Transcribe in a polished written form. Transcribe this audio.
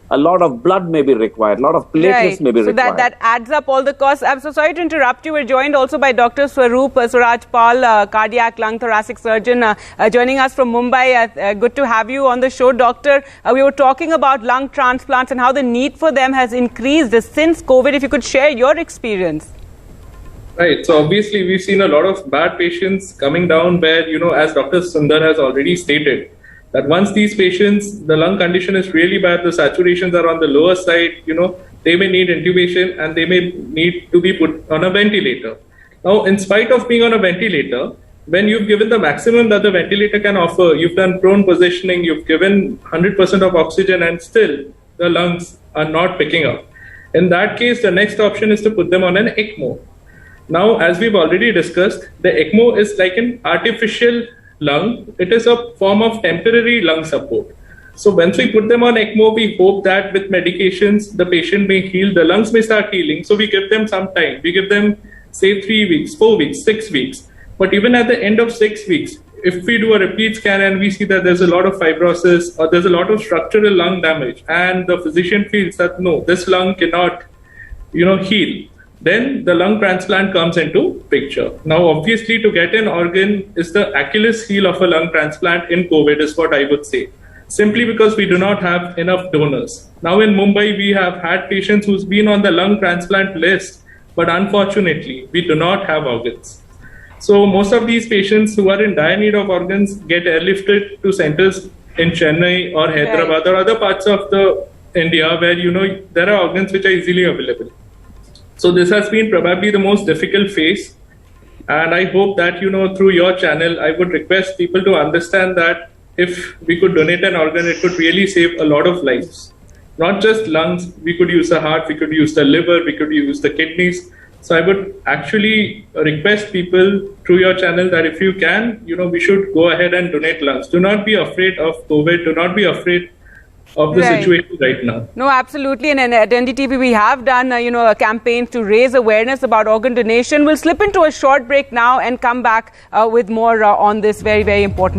a lot of blood may be required, a lot of platelets may be required. So that adds up all the costs. I'm so sorry to interrupt you. We're joined also by Dr. Swarup, cardiac lung thoracic surgeon, joining us from Mumbai. Good to have you on the show, Doctor. We were talking about lung transplants and how the need for them has increased since COVID. If you could share your experience. Right. So obviously, we've seen a lot of bad patients coming down where, as Dr. Sundar has already stated, that once these patients, the lung condition is really bad, the saturations are on the lower side, they may need intubation and they may need to be put on a ventilator. Now, in spite of being on a ventilator, when you've given the maximum that the ventilator can offer, you've done prone positioning, you've given 100% of oxygen, and still the lungs are not picking up. In that case, the next option is to put them on an ECMO. Now, as we've already discussed, the ECMO is like an artificial lung. It is a form of temporary lung support. So once we put them on ECMO, we hope that with medications, the patient may heal, the lungs may start healing. So we give them some time. We give them, say, 3 weeks, 4 weeks, 6 weeks. But even at the end of 6 weeks, if we do a repeat scan and we see that there's a lot of fibrosis or there's a lot of structural lung damage, and the physician feels that, no, this lung cannot, heal, then the lung transplant comes into picture. Now, obviously, to get an organ is the Achilles heel of a lung transplant in COVID, is what I would say, simply because we do not have enough donors. Now, in Mumbai, we have had patients who's been on the lung transplant list, but unfortunately, we do not have organs. So most of these patients who are in dire need of organs get airlifted to centers in Chennai or Hyderabad or other parts of the India where, there are organs which are easily available. So this has been probably the most difficult phase. And I hope that, through your channel, I would request people to understand that if we could donate an organ, it could really save a lot of lives. Not just lungs, we could use the heart, we could use the liver, we could use the kidneys. So I would actually request people through your channel that if you can, we should go ahead and donate lungs. Do not be afraid of COVID. Do not be afraid of the situation right now. No, absolutely. And at NDTV, we have done, a campaign to raise awareness about organ donation. We'll slip into a short break now and come back with more on this very, very important